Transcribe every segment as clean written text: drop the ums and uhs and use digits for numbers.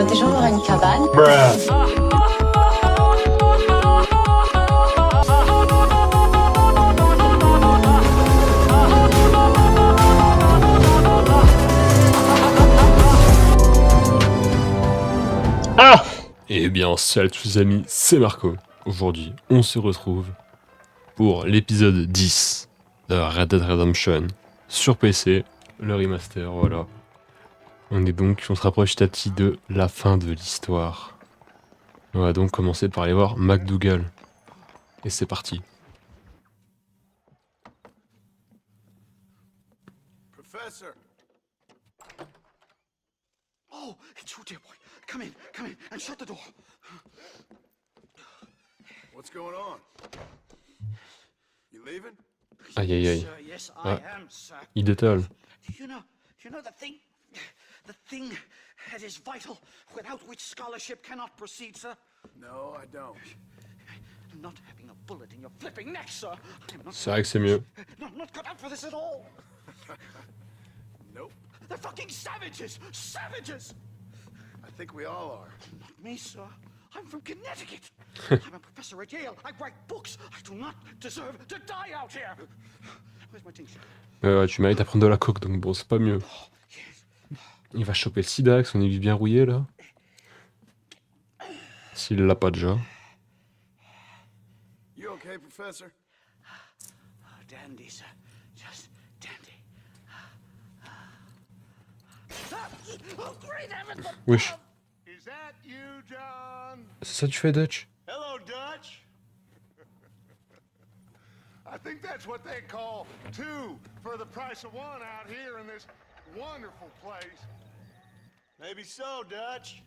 Déjà, on aura une cabane. Ah! Eh bien, salut à tous les amis, c'est Marco. Aujourd'hui, on se retrouve pour l'épisode 10 de Red Dead Redemption sur PC, le remaster, voilà. On se rapproche petit à petit de la fin de l'histoire. On va donc commencer par aller voir MacDougall. Et c'est parti. Professor! Oh, it's you, dear boy. Come in, and shut the door. What's going on? You leaving? Aïe aïe aïe. Yes, I Ah, am, sir. il détale. You know the thing that is vital, without which scholarship cannot proceed, sir? No, I don't. Not having a bullet in your flipping neck, sir. C'est vrai que c'est mieux. No, I'm not cut out for this at all. Nope. They're fucking savages! Savages! I think we all are. Not me, sir. I'm from Connecticut. I'm a professor at Yale. I write books. I do not deserve to die out here. Where's my tincture? Ouais, tu mérites à prendre de la coke, donc bon, c'est pas mieux. Il va choper le sida avec son aiguille bien rouillée, là. S'il l'a pas déjà. You okay, professor? Oh, dandy, sir. Just dandy. Oh, great heavens! Wesh. Is that you, John? C'est ça que tu fais, Dutch? Hello, Dutch. I think that's what they call two for the price of one out here in this wonderful place. Maybe so, Dutch.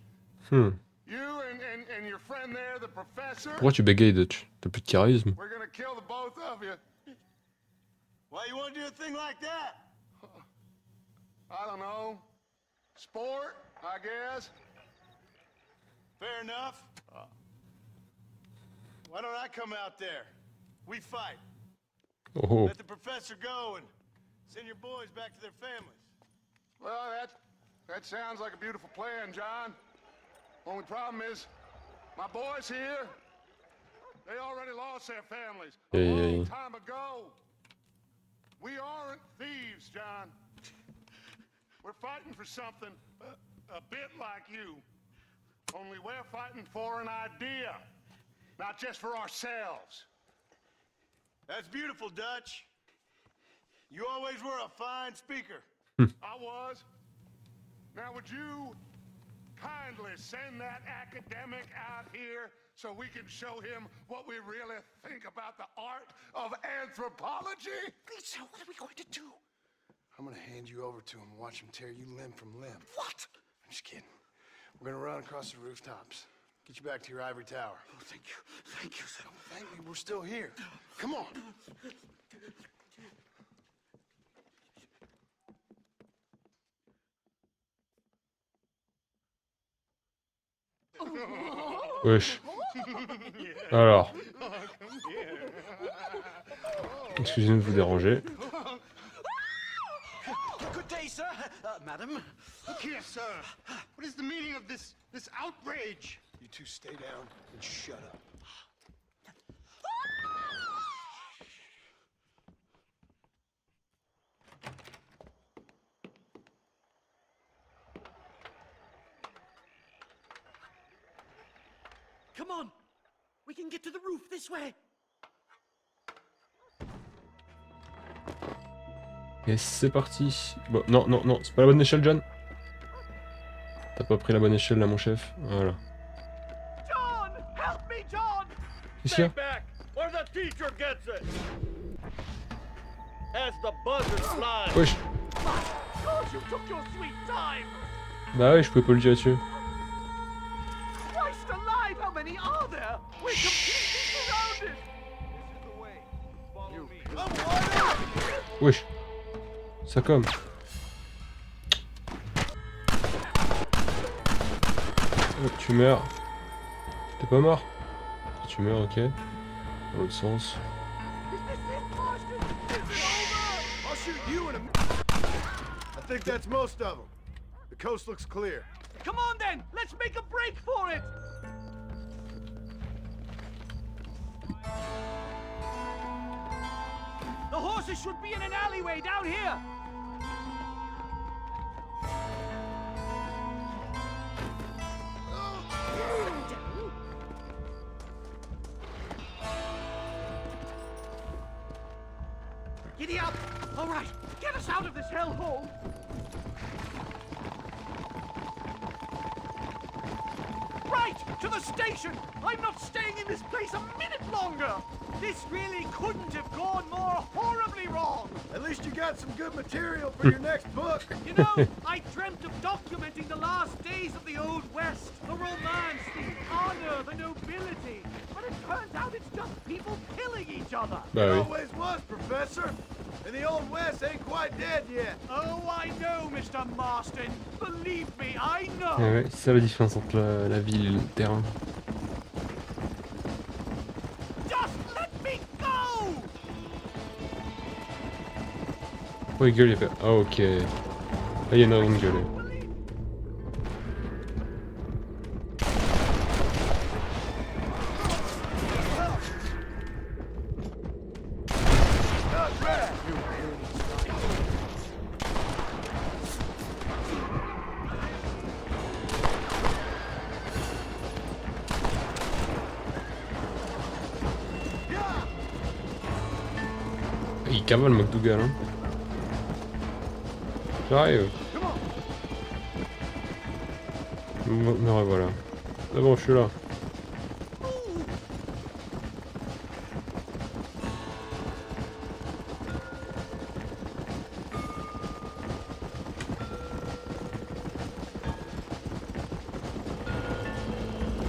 You and your friend there, the professor. Pourquoi tu bégayes, Dutch? T'as plus de charisme. We're gonna kill the both of you. Why you want to do a thing like that? I don't know. Sport, I guess. Fair enough. Why don't I come out there? We fight. Oh. Let the professor go and send your boys back to their families. Well, that sounds like a beautiful plan, John. Only problem is, my boys here, they already lost their families a long time ago. We aren't thieves, John. We're fighting for something a bit like you. Only we're fighting for an idea, not just for ourselves. That's beautiful, Dutch. You always were a fine speaker. I was. Now would you kindly send that academic out here so we can show him what we really think about the art of anthropology? Please, sir, what are we going to do? I'm gonna hand you over to him and watch him tear you limb from limb. What? I'm just kidding. We're gonna run across the rooftops. Get you back to your ivory tower. Oh, thank you. Thank you, sir. Thank me, we're still here. Come on. Wesh. Alors. Excusez-nous de vous déranger. Good day, sir. Madam. Look here, sir. What is the meaning of this outrage? You two stay down and shut up. Come on. We can get to the roof this way. Et c'est parti. Bon, non, c'est pas la bonne échelle, John. T'as pas pris la bonne échelle là, mon chef. Voilà. John, help me, John. Qu'est-ce qu'il y a? Back, or the teacher gets it. As the buzzers fly. Wesh. God, you took your sweet time. Bah ouais, je pouvais pas le tirer dessus. Christ alive, how many are there? We're completely surrounded. This is the way. Follow me. Wesh. Ça comme. Hop, tu meurs. T'es pas mort? Tu meurs, ok. Dans l'autre sens. I'll shoot you in a... I think that's most of them. The coast looks clear. Come on then, let's make a break for it. The horses should be in an alleyway down here. Giddy up! All right, get us out of this hellhole. Right, to the station! I'm not staying in this place a minute longer! This really couldn't have gone more horribly wrong! At least you got some good material for your next book. You know, I dreamt of documenting the last days of the Old West, the romance, the honor, the nobility. But it turns out it's just people killing each other. Bah It oui. always was, Professor. And the Old West ain't quite dead yet. Oh, I know, Mr. Marston. Believe me, I know. Ah ouais, c'est ça la différence entre la ville et le terrain. Just let me go! Oh, il gueule, il fait. Ah, ok. Là, il y a une raison de gueuler. Not bad. Il cavale McDougal, hein. J'arrive. Me revoilà. C'est bon, je suis là.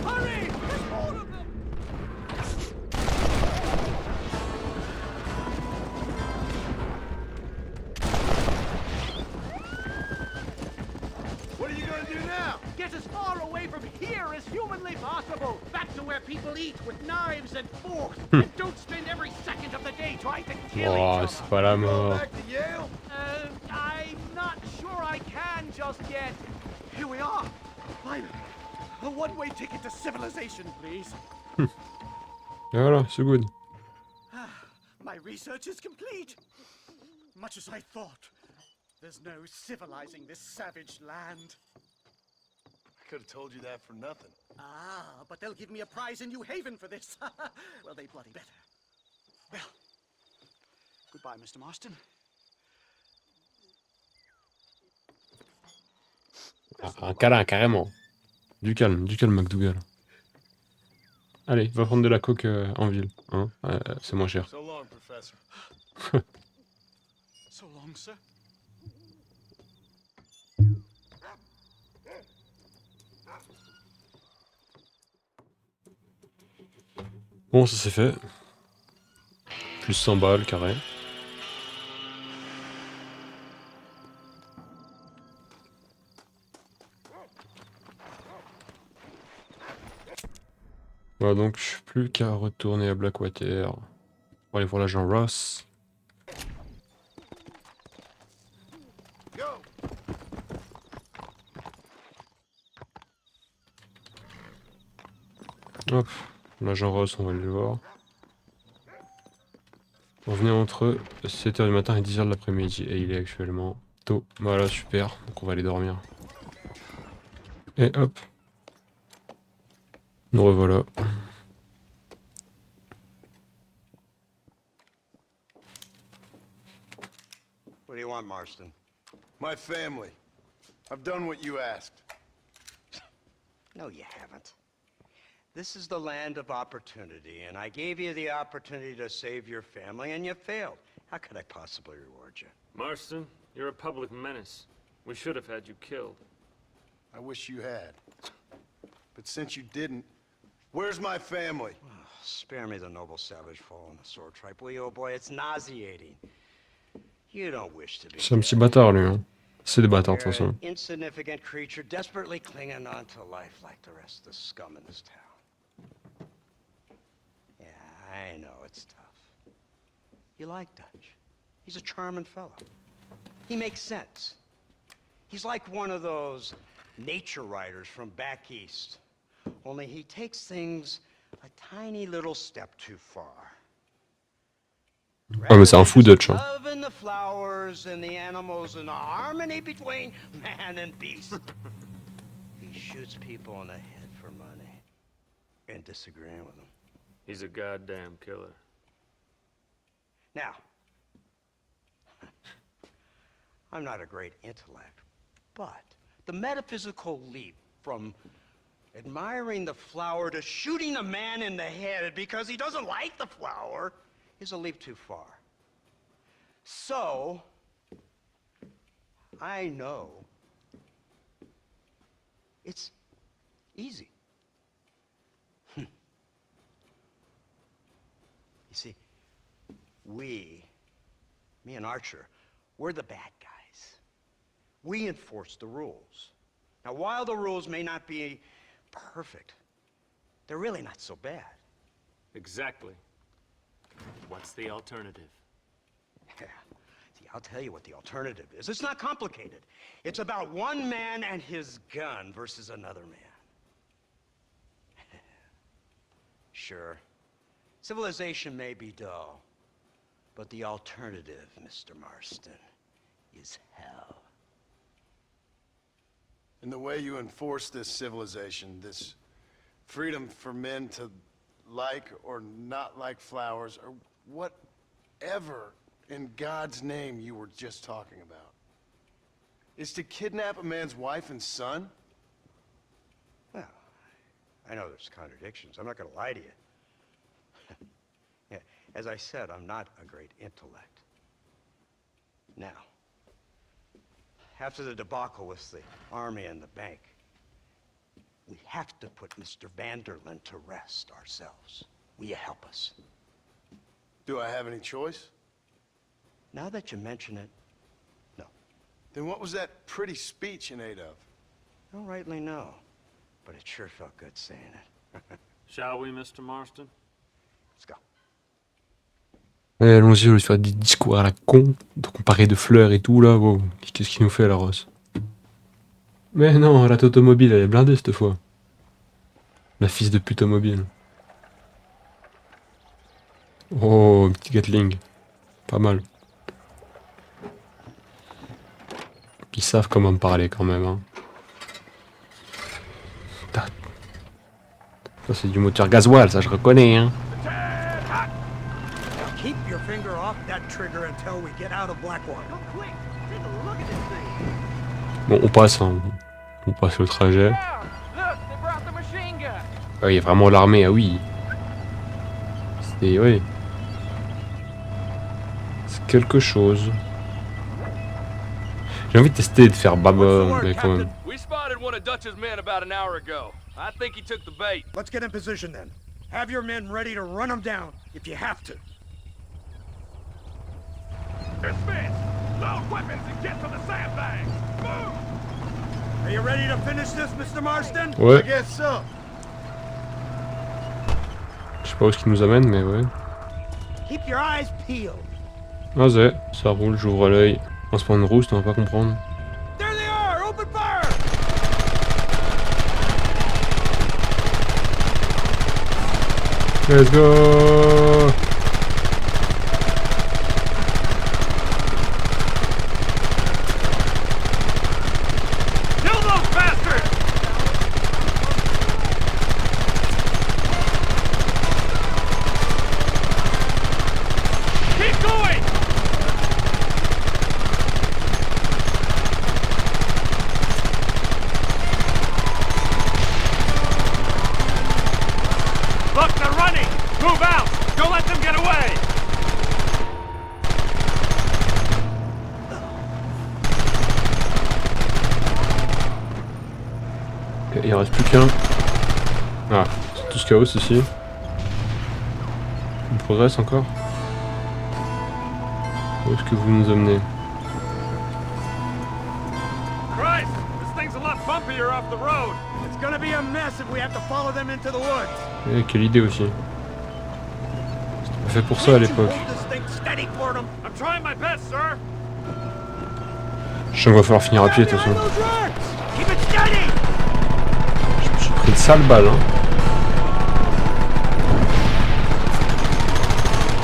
Hurry! There's more of them! What are you gonna do now? Get as far away from here as humanly possible. Back to where people eat with knives and forks. And don't spend every second of the day trying to kill Oh, each c'est other. pas la Going mort. back to Yale? I'm not sure I can just yet. Here we are. Finally. A one-way ticket to civilization, please. Et voilà, c'est good. My research is complete. Much as I thought. There's no civilizing this savage land. I could have told you that for nothing. Ah, but they'll give me a prize in New Haven for this. Well, they bloody better. Well, goodbye, Mr. Marston. Ah, un câlin, carrément. Du calme, McDougal. Allez, va prendre de la coke en ville. Hein, c'est moins cher. So long, Professor. So long, sir. Bon, ça c'est fait. Plus 100 balles, carré. Voilà, donc plus qu'à retourner à Blackwater pour aller voir l'agent Ross. Go. Hop, l'agent Ross, on va aller le voir. On venait entre 7h du matin et 10h de l'après-midi et il est actuellement tôt. Voilà, super, donc on va aller dormir. Et hop. Nous revoilà. What do you want, Marston? My family. I've done what you asked. No, you haven't. This is the land of opportunity, and I gave you the opportunity to save your family, and you failed. How could I possibly reward you? Marston, you're a public menace. We should have had you killed. I wish you had. But since you didn't, where's my family? Spare me the noble savage fall on the sword tripe, will you, old boy? It's nauseating. You don't wish to be C'est un petit dead. bâtard lui, hein. C'est des bâtards de toute You're an façon. insignificant creature desperately clinging on to life like the rest of the scum in this town. Yeah, I know it's tough. You like Dutch. He's a charming fellow. He makes sense. He's like one of those nature writers from back east. Only he takes things a tiny little step too far. Ah mais c'est un fou Dutch, hein. Love in the flowers and the animals and the harmony between man and beast. He shoots people in the head for money and disagreeing with them. He's a goddamn killer. Now, I'm not a great intellect, but the metaphysical leap from admiring the flower to shooting a man in the head because he doesn't like the flower is a leap too far. So, I know it's easy. You see, me and Archer, we're the bad guys. We enforce the rules. Now, while the rules may not be perfect, they're really not so bad. Exactly. What's the alternative? Yeah. See, I'll tell you what the alternative is. It's not complicated. It's about one man and his gun versus another man. Sure, civilization may be dull, but the alternative, Mr. Marston, is hell. And the way you enforce this civilization, this freedom for men to like or not like flowers, or whatever in God's name you were just talking about, is to kidnap a man's wife and son? Well, I know there's contradictions. I'm not going to lie to you. Yeah, as I said, I'm not a great intellect. Now, after the debacle with the army and the bank, we have to put Mr. Vanderlyn to rest ourselves. Will you help us? Do I have any choice? Now that you mention it, no. Then what was that pretty speech in aid of? I don't rightly know, but it sure felt good saying it. Shall we, Mr. Marston? Let's go. Allez, allons-y, au lieu de faire des discours à la con, de comparer de fleurs et tout là, wow. Qu'est-ce qu'il nous fait la Ross? Mais non, la automobile elle est blindée cette fois. La fils de pute mobile. Oh, un petit Gatling. Pas mal. Ils savent comment me parler quand même. Hein. Ça c'est du moteur gasoil, ça je reconnais. Hein. Keep your finger off that trigger until we get out of Blackwater. Go quick! Take a look at this thing. Bon, on passe, hein. On passe le trajet. Ah, il y a vraiment l'armée, ah oui. C'est... oui. C'est quelque chose. J'ai envie de tester de faire baba, mais quand même. We spotted one of Dutch's men about an hour ago. I think he took the bait. Let's get in position then. Have your men ready to run them down if you have to. Dismiss! Load weapons and get to the sandbags! Move! Are you ready to finish this, Mr. Marston? I Ouais. guess so. Je sais pas où ce qui nous amène, mais ouais. Keep your eyes peeled. Vas-y, ça roule, j'ouvre l'œil. On se prend une rousse, on va pas comprendre. There they are! Open fire! Let's go! Kill those bastards! Keep going! Look, they're running! Move out! Don't let them get away! Ok, il en reste plus qu'un. Ah, c'est tout ce chaos ici. On progresse encore. Où est-ce que vous nous emmenez? Christ! This thing's a lot bumpier off the road! It's gonna be a mess if we have to follow them into the woods. Eh, quelle idée aussi. C'était pas fait pour ça à l'époque. Hold this thing steady for them. I'm trying my best, sir! Je sens qu'il va falloir finir à pied de toute façon. Behind those rocks! Keep it steady! Je me suis pris de sale balle, hein.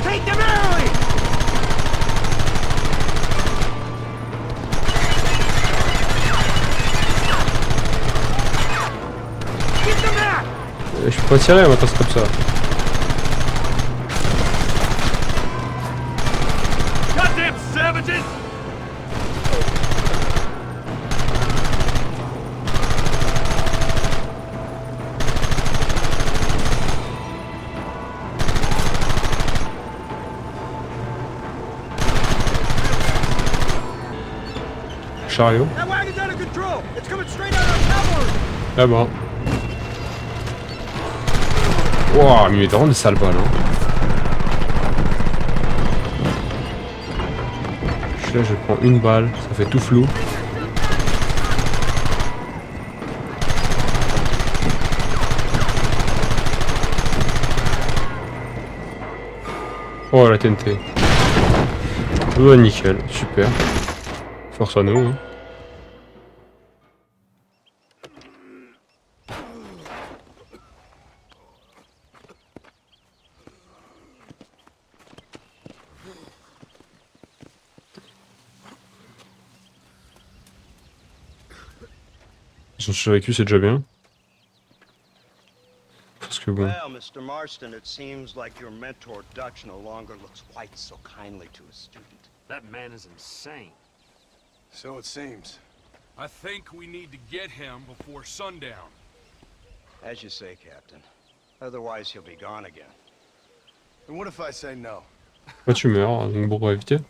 Take them early! Get them back! Je peux pas tirer, moi, quand c'est comme ça. Goddamn savages! Chariot. That wagon's out of control! It's coming straight out of our cavalry! Ah bon. Wouah, mais il met vraiment des sales balles, hein. Je suis là, je prends une balle, ça fait tout flou. Oh la TNT. Oh nickel, super. Force à nous, hein. Ils ont survécu, c'est déjà bien. Parce que bon. Well, Mr. Marston, it seems like your mentor Dutch no longer looks quite so kindly to his student. That man is insane. So it seems. I think we need to get him before sundown. As you say, Captain. Otherwise, he'll be gone again. And what if I say no? Là tu meurs, donc bon, pour éviter.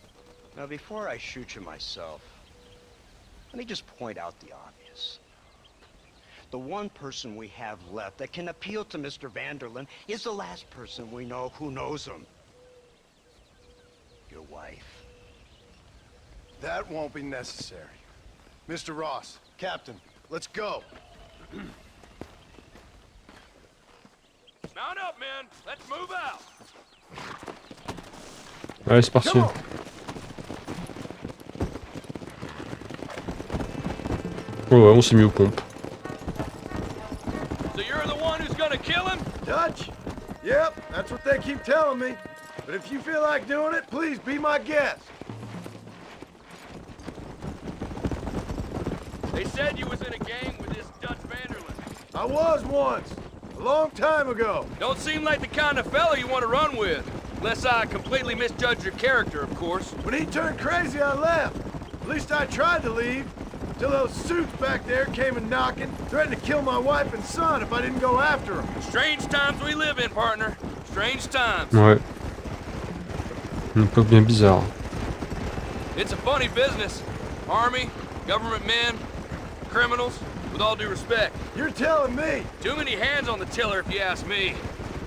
Now, before I shoot you myself, let me just point out the obvious. The one person we have left that can appeal to Mr. Vanderlyn is the last person we know who knows him. Your wife. That won't be necessary. Mr. Ross, Captain, let's go. Mount up, men. Let's move out. Allez, c'est parti. Oh ouais, on s'est mis aux pompes. So you're the one who's gonna kill him? Dutch? Yep, that's what they keep telling me. But if you feel like doing it, please be my guest. They said you was in a gang with this Dutch Vanderlyn. I was once, a long time ago. Don't seem like the kind of fella you want to run with. Unless I completely misjudged your character, of course. When he turned crazy, I left. At least I tried to leave, till those suits back there came and knocking, threatened to kill my wife and son if I didn't go after them. Strange times we live in, partner. Strange times. Ouais. Une époque bien bizarre. It's a funny business. Army, government men, criminals, with all due respect. You're telling me. Too many hands on the tiller, if you ask me.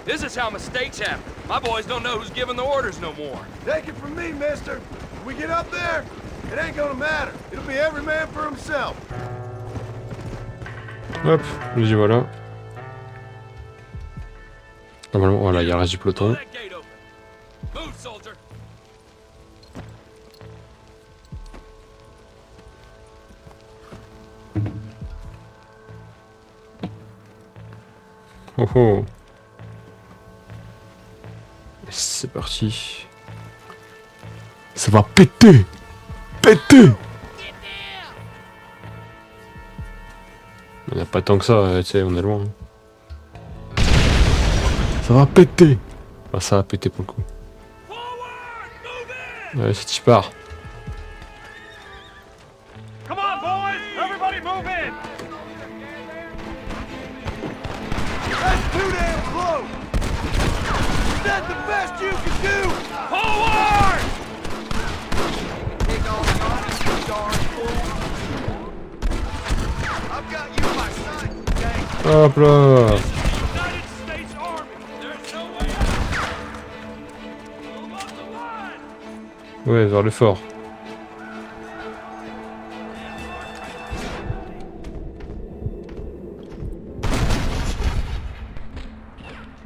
This is how mistakes happen. My boys don't know who's giving the orders no more. Take it from me, mister. When we get up there, it ain't gonna matter. It'll be every man for himself. Hop, nous y voilà. Normalement, voilà, il y a le reste du peloton. Pull that gate open. Move, soldier. Oh oh. C'est parti. Ça va péter! Péter! Il n'y a pas tant que ça, tu sais, on est loin. Ça va péter! Bah, ça va péter pour le coup. Ouais, c'est qui part. Come on, boys! Everybody move in! That's too damn close. Is that the best you can do? Forward! Take all the honest, you darn fool. I've got you by sight, gang. Hop là! United States Army. There's no way out. Move up the line. Ouais, vers le fort.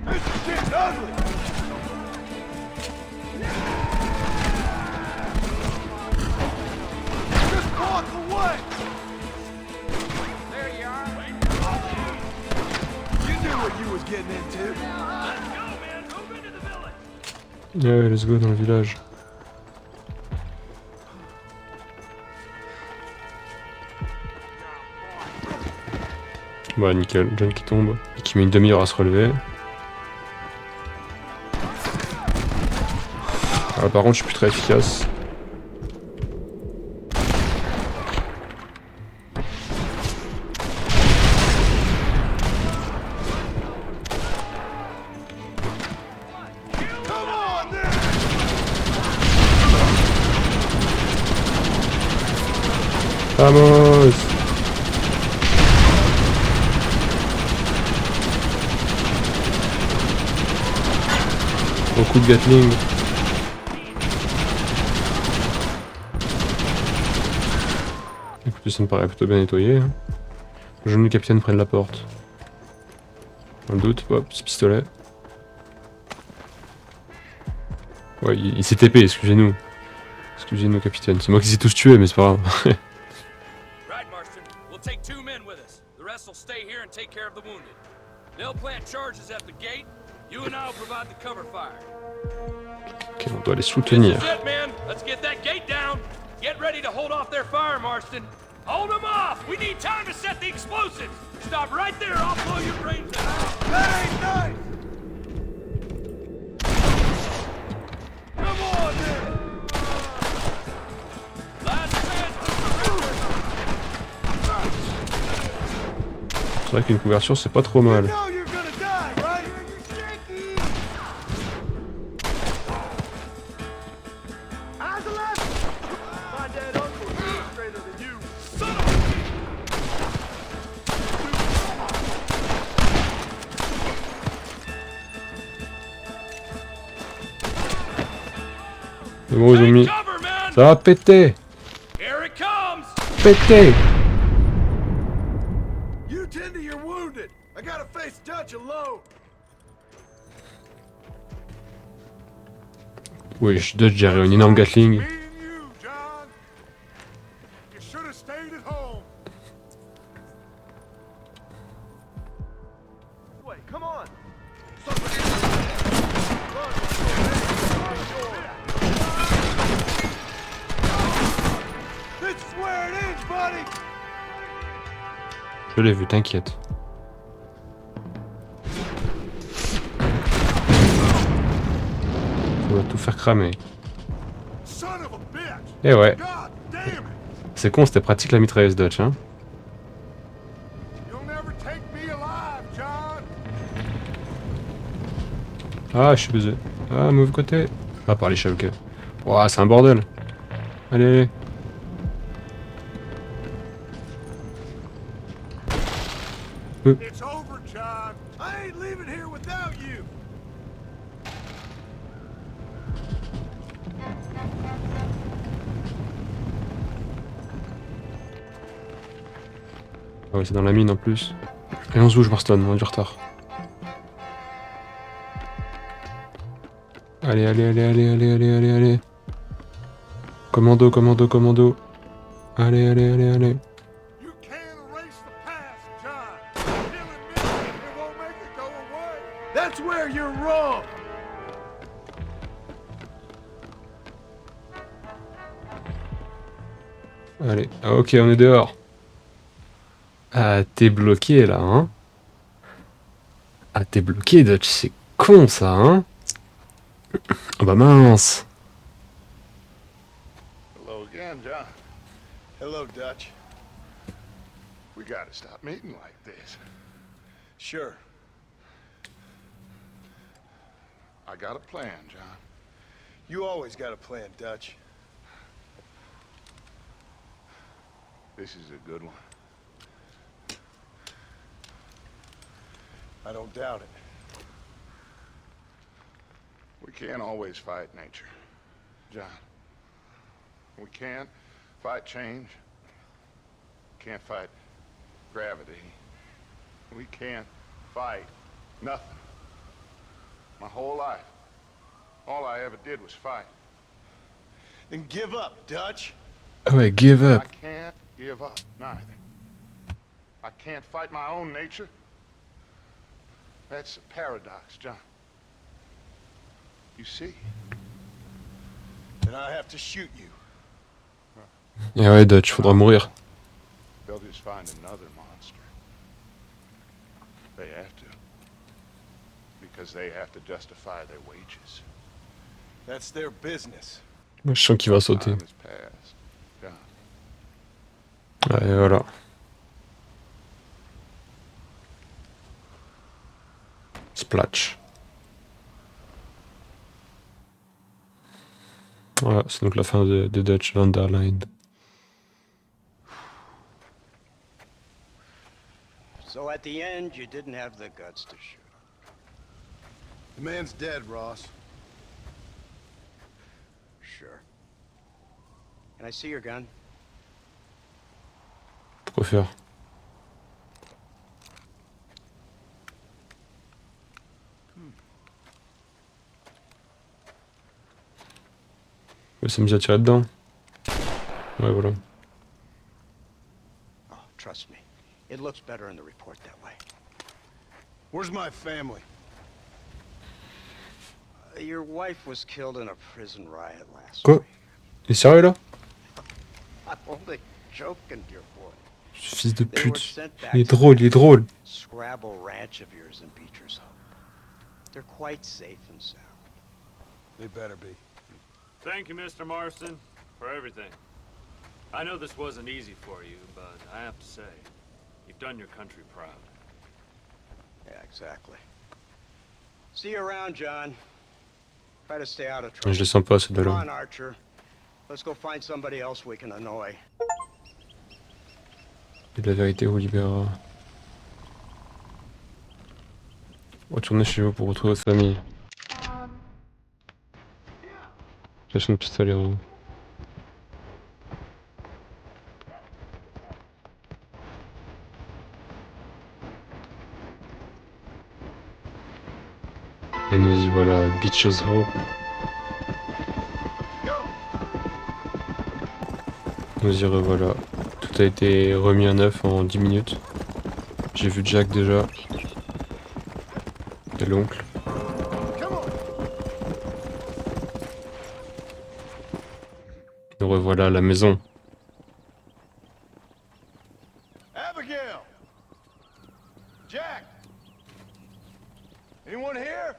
This is getting ugly. Just walk away. what you was getting into. Let's go, man. Move into the village. Ouais, let's go dans le village. Bah nickel, John qui tombe et qui met une demi-heure à se relever. Ah, par contre je suis plus très efficace. Vamos! Beaucoup de Gatling. Écoutez, ça me paraît plutôt bien nettoyé. Hein. Le jeune capitaine près de la porte. Dans le doute, hop, petit pistolet. Ouais, il s'est TP, excusez-nous. Excusez-nous, capitaine. C'est moi qui les ai tous tués, mais c'est pas grave. Right, Marston. We'll take 2 men with us. The rest will stay here and take care of the wounded. They'll plant charges at the gate. You and I'll provide the cover fire. Ok, on doit les soutenir. This is it, man. Let's get that gate down. Get ready to hold off their fire, Marston. Hold them off. We need time to set the explosives. Stop right there. I'll blow your brains out. Hey, nice! Come on, then! Last chance to C'est vrai qu'une couverture, c'est pas trop mal. You know you're gonna die, right? Eyes left! My dead uncle is straighter than you. Son of a... C'est bon, ils ont mis. Cover, man. Ça va péter! Here it comes. Péter! You tend to your wounded. I gotta face Dutch alone. Oui, je dois gérer une énorme Gatling. Me and you, John. You should have stayed at home. Wait, come on. This is where it is, buddy. Je l'ai vu, t'inquiète. On va tout faire cramer. Son of a bitch. Eh ouais, God damn it. c'est con, c'était pratique la mitrailleuse Dutch, hein. You'll never take me alive, John. Ah, je suis baisé. Ah, mauvais côté. Ah, par les chats, ok. Ouah, c'est un bordel. Allez, allez. It's over, John. I ain't leaving here without you. Ah ouais, c'est dans la mine en plus. Et on se bouge, Marston, on a du retard. Allez, allez, allez, allez, allez, allez, allez, allez. Commando, commando, commando. Allez, allez, allez, allez. You can't erase the past, John. Killing me, it won't make it go away. That's where you're wrong. Allez, ah, ok, on est dehors. Ah, t'es bloqué là, hein. Ah, t'es bloqué, Dutch, c'est con ça, hein. Oh bah mince. Hello again, John. Hello, Dutch. We gotta stop meeting like this. Sure. I got a plan, John. You always got a plan, Dutch. This is a good one. I don't doubt it. We can't always fight nature, John. We can't fight change. Can't fight gravity. We can't fight nothing. My whole life, all I ever did was fight. Then give up, Dutch. Ah ouais, give up. I can't give up, neither. I can't fight my own nature. That's a paradox, John. You see? Then I have to shoot you. Et ouais, Dutch, faudra mourir. They'll just find another monster. They have to. Because they have to justify their wages. That's their business. Moi, je sens qu'il va sauter. Time has passed, John. Ouais, voilà. Splatch. Voilà, c'est donc la fin de Dutch Underlined. So at the end, you didn't have the guts to shoot. The man's dead, Ross. Sure. Can I see your gun? Pourquoi faire? Il s'amuser à tirer dedans. Ouais, voilà. Oh, trust me. It looks better in the report that way. Where's my family? Your wife was killed in a prison riot last Quoi? week. Il est sérieux là? I'm only joking, dear boy. Ce fils de They were pute. sent back Il est to drôle, il est drôle. Scrabble Ranch of yours in Beecher's Hope. They're quite safe and sound. They better be. Thank you, Mr. Marston, for everything. I know this wasn't easy for you, but I have to say, you've done your country proud. Yeah, exactly. See you around, John. Try to stay out of trouble. Je le sens pas, ce Come ballon. on, Archer. Let's go find somebody else we can annoy. Et la vérité vous libérera. Retournez chez vous pour retrouver votre famille. Lâche son pistolet, gros. Et nous y voilà, Beecher's Hope. Nous y revoilà. Tout a été remis à neuf en 10 minutes. J'ai vu Jack déjà. Et l'oncle. Nous revoilà à la maison. Abigail! Jack! Anyone here?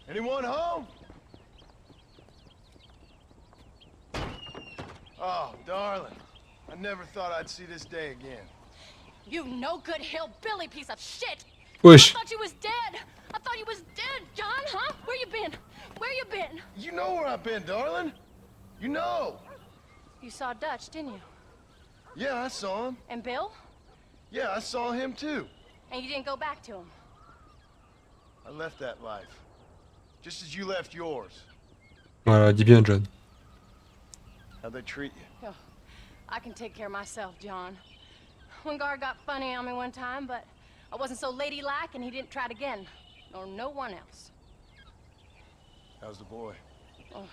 Anyone home? Oh, darling. I never thought I'd see this day again. You no good hillbilly piece of shit! Wesh. I thought you was dead! I thought you was dead, John, huh? Where you been? Where you been? You know where I've been, darling. You know. You saw Dutch, didn't you? Yeah, I saw him. And Bill? Yeah, I saw him too. And you didn't go back to him? I left that life. Just as you left yours. Voilà, dis bien, John. How'd they treat you? Oh, I can take care of myself, John. One guard got funny on me one time, but I wasn't so ladylike and he didn't try it again. Nor no one else. How's the boy? Oh,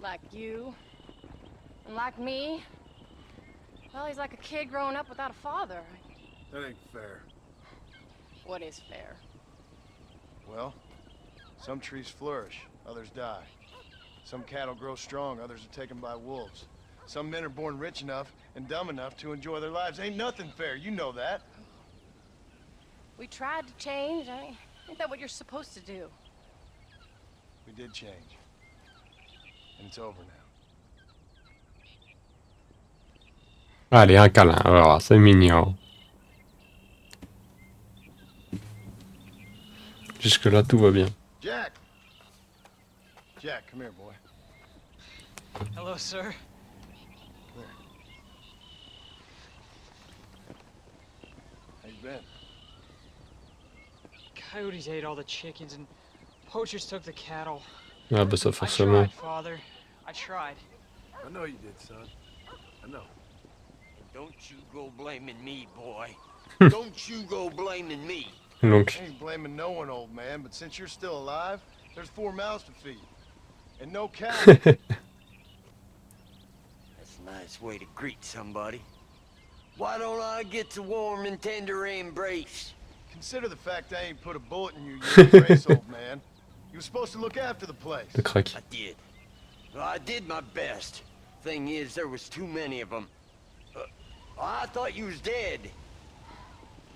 like you. And like me. Well, he's like a kid growing up without a father. That ain't fair. What is fair? Well, some trees flourish, others die. Some cattle grow strong, others are taken by wolves. Some men are born rich enough and dumb enough to enjoy their lives. Ain't nothing fair, you know that. We tried to change. I mean, ain't that what you're supposed to do? We did change. And it's over now. Allez, un câlin, oh, c'est mignon. Jusque-là, tout va bien. Jack! Jack, come here, boy. Hello, sir. How you been? Coyotes ate all the chickens and poachers took the cattle. Ah bah ça I forcément. tried, Father. I tried. I know you did, son. I know. Don't you go blaming me, boy. Don't you go blaming me. L'oncle. I ain't blaming no one, old man, but since you're still alive, there's 4 mouths to feed. And no cow. That's That's a nice way to greet somebody. Why don't I get the warm and tender embrace? Consider the fact I ain't put a bullet in your embrace, old man. You were supposed to look after the place. Le crack. I did. Well, I did my best. Thing is, there was too many of them. I thought you was dead.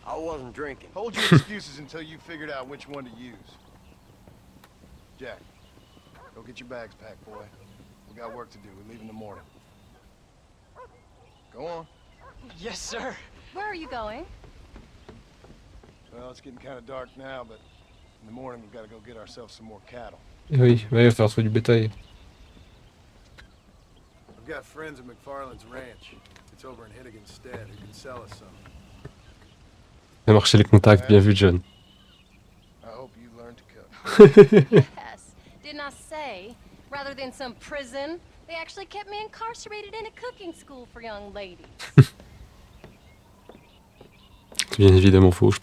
I wasn't drinking. Hold your excuses until you figured out which one to use. Jack, go get your bags packed, boy. We got work to do. We leave in the morning. Go on. Yes, sir. Where are you going? Well, it's getting kind of dark now, but in the morning we've got to go get ourselves some more cattle. Et oui, ouais, il va falloir trouver du bétail. I've got friends at McFarland's ranch. It's over in Hittigan's stead who can sell us some. Il a marché les contacts, bien vu, John. I hope you learn to cook. Yes. Didn't I say, rather than some prison, they actually kept me incarcerated in a cooking school for young ladies. C'est bien évidemment faux.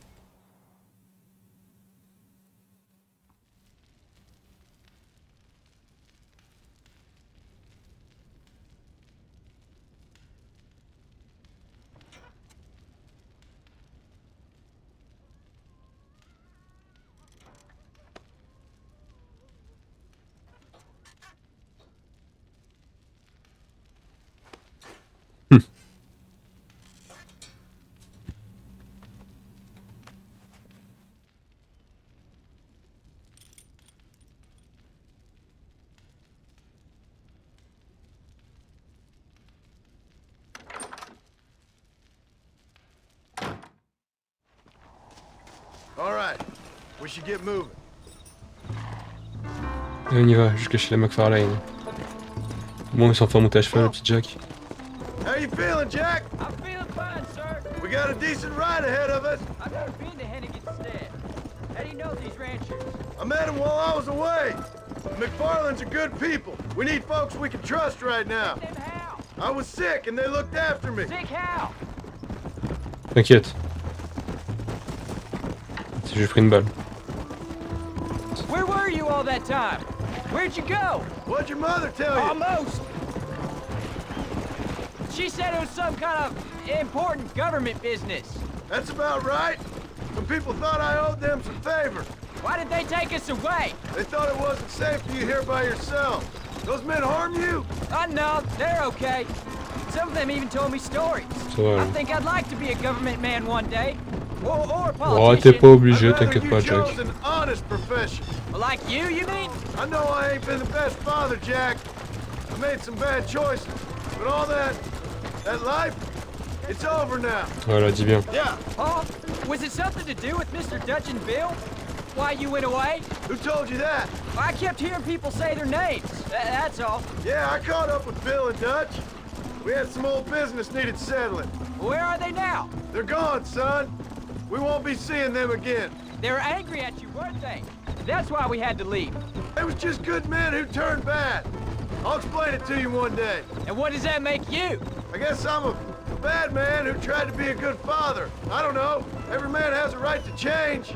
All right, we should get moving. Et on y va, jusqu'à chez la McFarlane. Au moins, il s'en fait monter à cheval, le petit Jack. How you feeling, Jack? I'm feeling fine, sir. We got a decent ride ahead of us. I've never been to Hennigan's stead. How do you know these ranchers? I met them while I was away. McFarland's are good people. We need folks we can trust right now. Then how? I was sick and they looked after me. Sick how? T'inquiète. Si j'ai pris une balle. Where were you all that time? Where'd you go? What'd your mother tell you? Almost. She said it was some kind of important government business. That's about right. Some people thought I owed them some favor. Why did they take us away? They thought it wasn't safe for you here by yourself. Those men harm you? No, they're okay. Some of them even told me stories. Ça va. I think I'd like to be a government man one day. Or a Oh, t'es politician. pas obligé, I'd rather t'inquiète you pas, chose Jack. an honest profession. Like you mean? I know I ain't been the best father, Jack. I made some bad choices. But all that life, it's over now. Voilà, dis bien. Yeah. Paul, was it something to do with Mr. Dutch and Bill? Why you went away? Who told you that? I kept hearing people say their names. That's all. Yeah, I caught up with Bill and Dutch. We had some old business needed settling. Where are they now? They're gone, son. We won't be seeing them again. They were angry at you, weren't they? That's why we had to leave. They was just good men who turned bad. I'll explain it to you one day. And what does that make you? I guess I'm a bad man who tried to be a good father. I don't know. Every man has a right to change.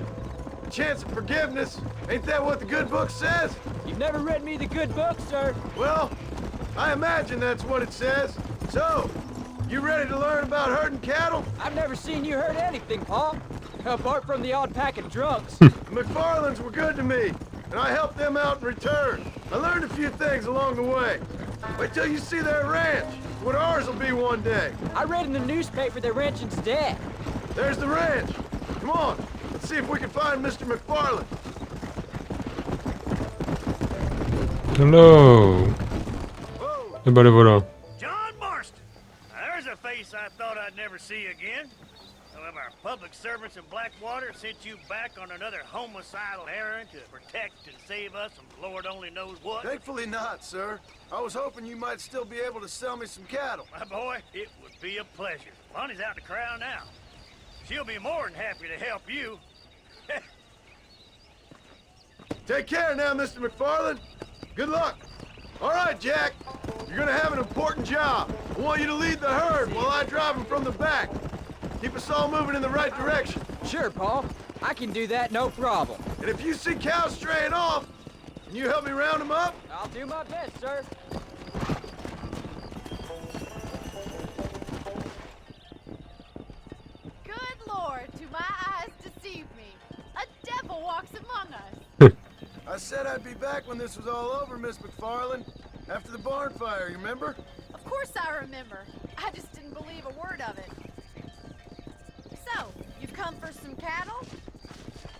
A chance of forgiveness. Ain't that what the good book says? You've never read me the good book, sir. Well, I imagine that's what it says. So, you ready to learn about herding cattle? I've never seen you hurt anything, Paul. Apart from the odd pack of drunks. The McFarlands were good to me, and I helped them out in return. I learned a few things along the way. Wait till you see their ranch. It's what ours will be one day. I read in the newspaper their ranching's dead. There's the ranch. Come on, let's see if we can find Mr. McFarland. Hello. Whoa. Et bah le voilà. John Marston. Now, there's a face I thought I'd never see again. Some of our public servants in Blackwater sent you back on another homicidal errand to protect and save us from Lord only knows what. Thankfully not, sir. I was hoping you might still be able to sell me some cattle. My boy, it would be a pleasure. Lonnie's out to corral now. She'll be more than happy to help you. Take care now, Mr. McFarland. Good luck. All right, Jack. You're gonna have an important job. I want you to lead the herd while I drive them from the back. Keep us all moving in the right direction. Sure, Paul. I can do that, no problem. And if you see cows straying off, can you help me round them up? I'll do my best, sir. I'd be back when this was all over, Miss McFarland. After the barn fire, you remember? Of course I remember. I just didn't believe a word of it. So, you've come for some cattle?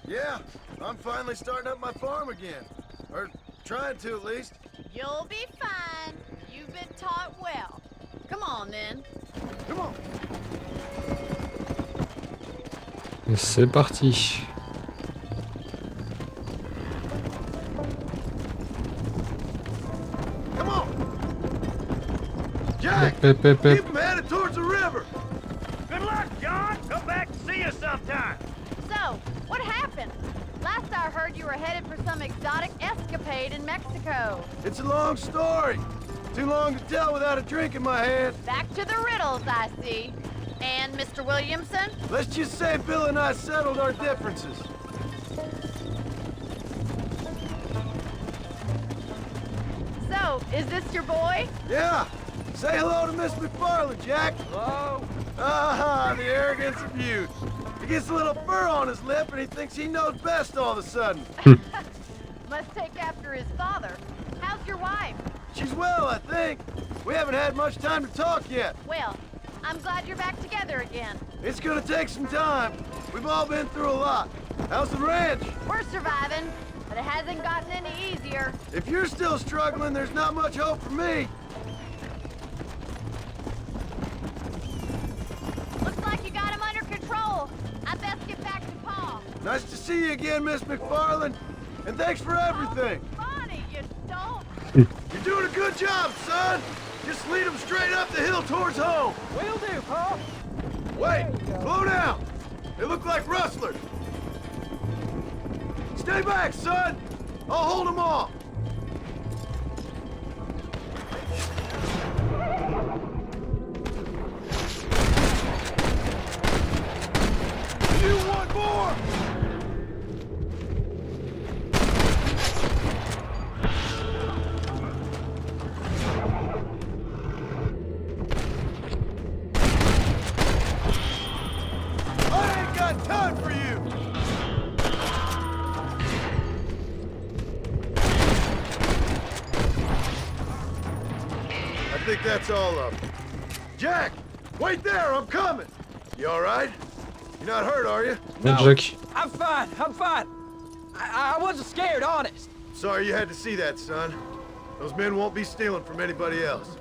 Yeah, I'm finally starting up my farm again. Or trying to, at least. You'll be fine. You've been taught well. Come on, then. Come on. Et c'est parti. Come on. Jack, Hep, hep, hep. keep them headed towards the river. Good luck, John. Come back and see us sometime. So, what happened? Last I heard you were headed for some exotic escapade in Mexico. It's a long story. Too long to tell without a drink in my hand. Back to the riddles, I see. And Mr. Williamson? Let's just say Bill and I settled our differences. So, is this your boy? Yeah. Say hello to Miss McFarland, Jack. Hello? Ah, the arrogance of youth. He gets a little fur on his lip and he thinks he knows best all of a sudden. Must take after his father. How's your wife? She's well, I think. We haven't had much time to talk yet. Well, I'm glad you're back together again. It's gonna take some time. We've all been through a lot. How's the ranch? We're surviving, but it hasn't gotten any easier. If you're still struggling, there's not much hope for me. Looks like you got him under control. I best get back to Pa. Nice to see you again, Miss McFarland. And thanks for everything. Oh, Bonnie, you don't. You're doing a good job, son. Just lead them straight up the hill towards home. Will do, Pa. Wait, slow down. They look like rustlers. Stay back, son. I'll hold them off. You want more? I ain't got time for you. I think that's all of them. Jack, wait there, I'm coming. You all right? You're not hurt, are you? Ouais, Jack. I'm fine. I'm fine. I wasn't scared, honest. Sorry you had to see that, son. Those men won't be stealing from anybody else.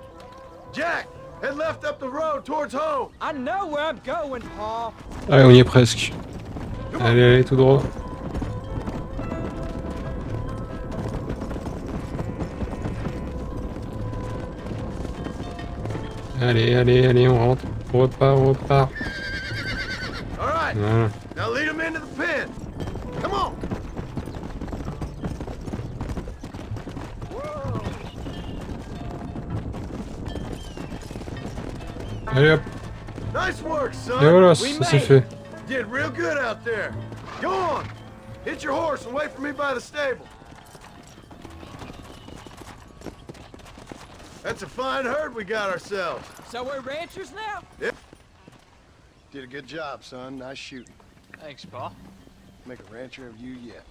Jack, head left up the road towards home. I know where I'm going, Pa. Allez, on y est presque. Allez, allez, tout droit. Allez, allez, allez, on rentre. On repart, on repart. All right, Voilà. now lead them into the pen. Come on. Allez hop. Nice work, son. Et voilà, We ça made c'est it. fait. Did real good out there. Go on. Hit your horse and wait for me by the stable. That's a fine herd we got ourselves. So we're ranchers now? Yep. Did a good job, son. Nice shooting. Thanks, Pa. Make a rancher of you yet.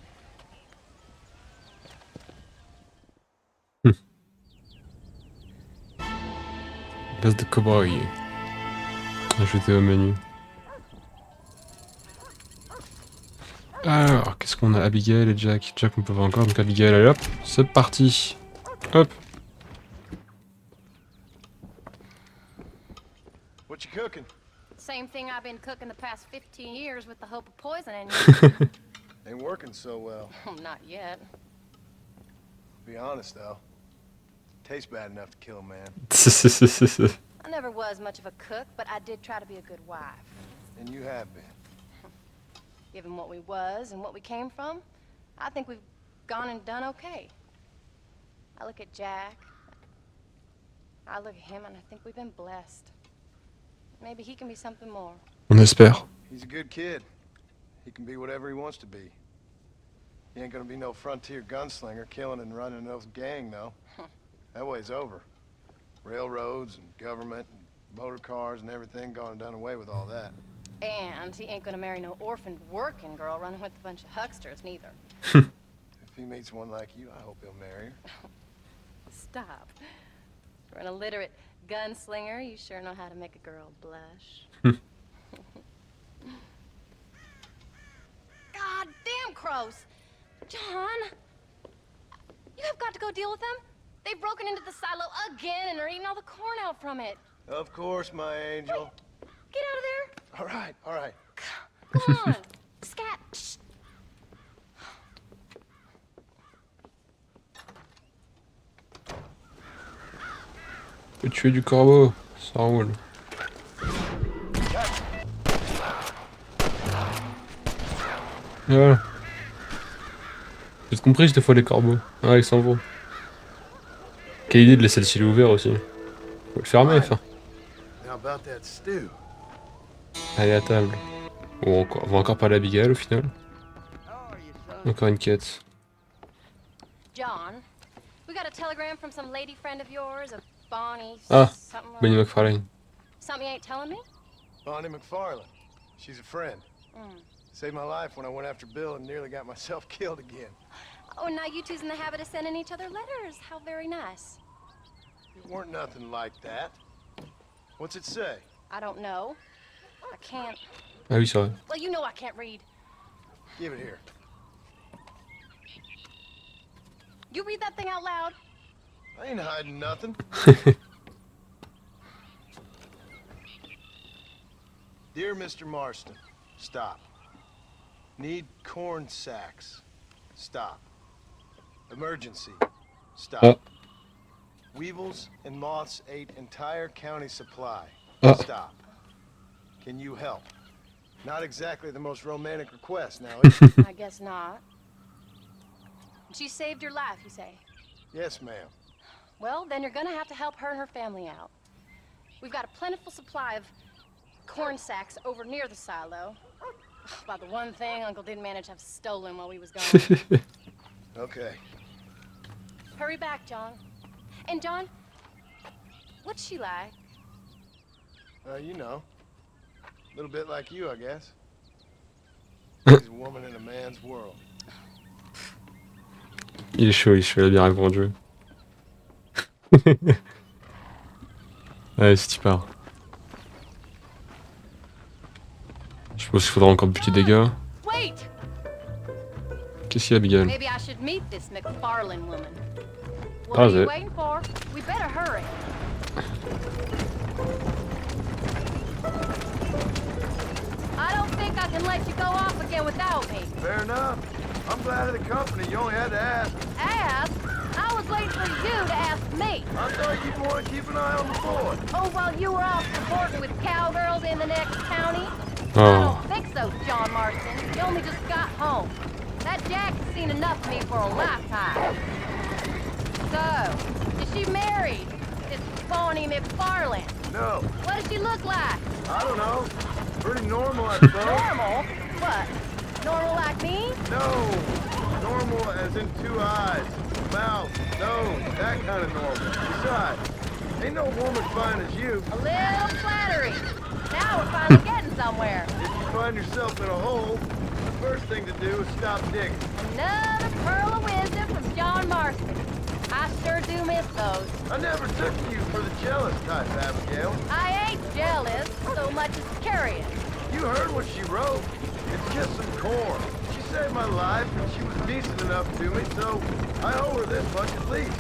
Base de cowboy. Ajouter au menu. Alors, qu'est-ce qu'on a? Abigail et Jack. Jack, on peut voir encore. Donc Abigail, allez hop. C'est parti. Hop. What you cooking? Same thing I've been cooking the past 15 years with the hope of poisoning you. Ain't working so well. Oh, not yet. Be honest, though. Tastes bad enough to kill a man. I never was much of a cook, but I did try to be a good wife. And you have been. Given what we was and what we came from, I think we've gone and done okay. I look at Jack. I look at him and I think we've been blessed. Maybe he can be something more. On espère. He's a good kid. He can be whatever he wants to be. He ain't gonna be no frontier gunslinger killing and running no gang, though. That way's over. Railroads and government and motor cars and everything gone and done away with all that. And he ain't gonna marry no orphaned working girl running with a bunch of hucksters, neither. If he meets one like you, I hope he'll marry her. Stop. For an illiterate gunslinger, you sure know how to make a girl blush. God damn crows! John! You have got to go deal with them. They've broken into the silo again and are eating all the corn out from it. Of course, my angel. Get out of there! All right, all right. Come on! Scat! Shh. Peux tuer du corbeau, ça roule. Et voilà. J'ai compris que des fois les corbeaux. Ah, ils s'en vont. Quelle idée de laisser le silo ouvert aussi. Faut le fermer, enfin. Now about that stew. Allez à table. Bon, on va encore parler à Abigail au final. Encore une quête. John, we got a telegram from some lady friend of yours, a Bonnie. Ah, something like Bonnie McFarlane. Something you ain't telling me? Bonnie McFarlane. She's a friend. Saved my life when I went after Bill and nearly got myself killed again. Oh, now you two's in the habit of sending each other letters. How very nice. It weren't nothing like that. What's it say? I don't know. I can't. Ah oui, c'est vrai. Well, you know I can't read. Give it here. You read that thing out loud. I ain't hiding nothing. Dear Mr. Marston, stop. Need corn sacks. Stop. Emergency. Stop. Ah. Weevils and moths ate entire county supply. Ah. Stop. Can you help? Not exactly the most romantic request now, is it? I guess not. She saved your life, you say? Yes, ma'am. Well, then you're gonna have to help her and her family out. We've got a plentiful supply of corn sacks over near the silo. About the one thing Uncle didn't manage to have stolen while we was gone. Okay. Hurry back, John. And John, what's she like? You know. A little bit like you, I guess. She's a woman in a man's world. Il est chaud, il a bien répondu. Allez, si tu pars. Je suppose qu'il faudra encore buter des gars. Wait! Qu'est-ce qu'il y a, Abigail? Maybe I should meet this McFarlane woman. What How's are you it? waiting for? We better hurry. I don't think I can let you go off again without me. Fair enough. I'm glad of the company. You only had to ask. Ask? I was waiting for you to ask me. I thought you'd want to keep an eye on the boy. Oh, while you were off supporting with cowgirls in the next county? I Oh. don't think so, John Marston. You only just got home. That Jack has seen enough of me for a lifetime. So, is she married? This Bonnie McFarlane? No, What does she look like? I don't know. Pretty normal, I suppose. Normal? What? Normal like me? No, normal as in 2 eyes, mouth, nose, that kind of normal. Besides, ain't no woman fine as you. A little flattery. Now we're finally getting somewhere. If you find yourself in a hole, the first thing to do is stop digging. Another pearl of wisdom from John Marston. I sure do miss those. I never took you for the jealous type, Abigail. I ain't jealous so much as curious. You heard what she wrote. It's just some corn. She saved my life, and she was decent enough to me, so I owe her this much at least.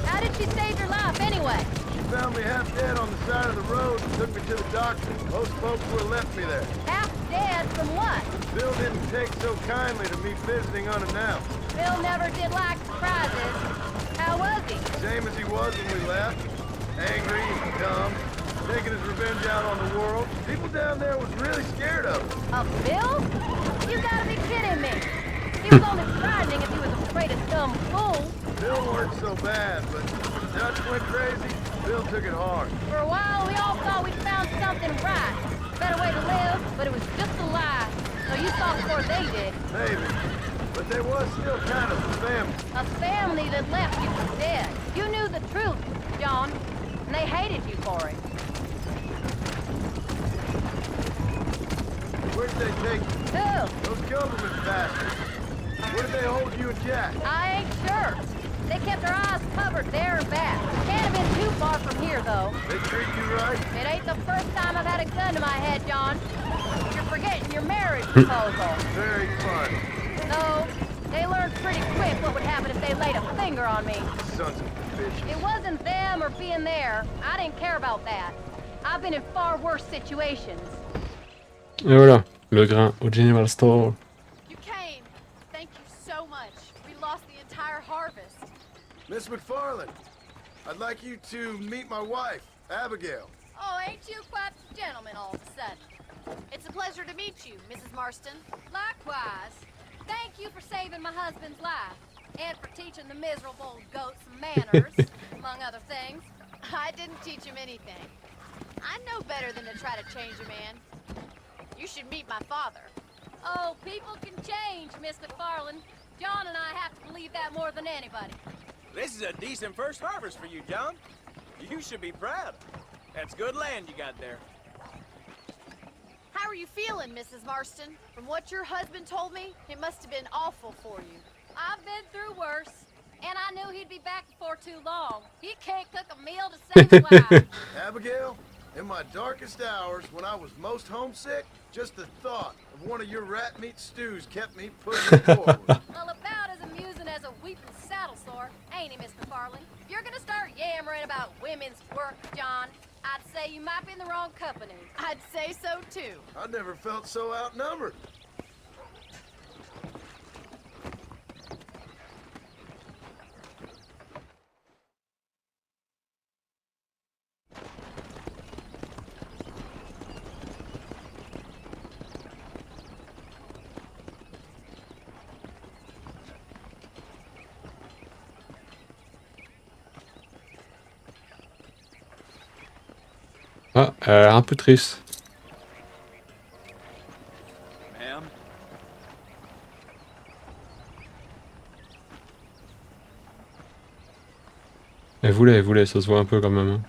How did she save your life anyway? She found me half dead on the side of the road and took me to the doctor. Most folks would have left me there. Half dead from what? Bill didn't take so kindly to me visiting unannounced. Bill never did like surprises. How was he? Same as he was when we left. Angry and dumb. Taking his revenge out on the world. People down there was really scared of him. Of Bill? You gotta be kidding me. He was only frightening if he was afraid of dumb fools. Bill weren't so bad, but when the Dutch went crazy, Bill took it hard. For a while, we all thought we'd found something right. Better way to live, but it was just a lie. So you saw before they did. Maybe. But there was still kind of a family. A family that left you for dead. You knew the truth, John, and they hated you for it. Where'd they take you? Who? Those government bastards. Where did they hold you and Jack? I ain't sure. They kept their eyes covered there and back. Can't have been too far from here, though. They treat you right? It ain't the first time I've had a gun to my head, John. You're forgetting your marriage proposal. Very funny. No, they learned pretty quick what would happen if they laid a finger on me. Sons of bitches. It wasn't them or being there. I didn't care about that. I've been in far worse situations. Et voilà, le grain au General Store. You came. Thank you so much. We lost the entire harvest. Miss McFarland, I'd like you to meet my wife, Abigail. Oh, ain't you quite the gentleman all of a sudden? It's a pleasure to meet you, Mrs. Marston. Likewise. Thank you for saving my husband's life. And for teaching the miserable goat some manners, among other things. I didn't teach him anything. I know better than to try to change a man. You should meet my father. Oh, people can change, Miss McFarland. John and I have to believe that more than anybody. This is a decent first harvest for you, John. You should be proud. That's good land you got there. How are you feeling, Mrs. Marston? From what your husband told me, it must have been awful for you. I've been through worse, and I knew he'd be back before too long. He can't cook a meal to save his life. Abigail, in my darkest hours, when I was most homesick, just the thought of one of your rat meat stews kept me pushing forward. Well, about as amusing as a weeping saddle sore, ain't he, Miss McFarland? If you're gonna start yammering about women's work, John, I'd say you might be in the wrong company. I'd say so, too. I never felt so outnumbered. Ah, elle a l'air un peu triste. Ma'am? Elle voulait, ça se voit un peu quand même. Hein.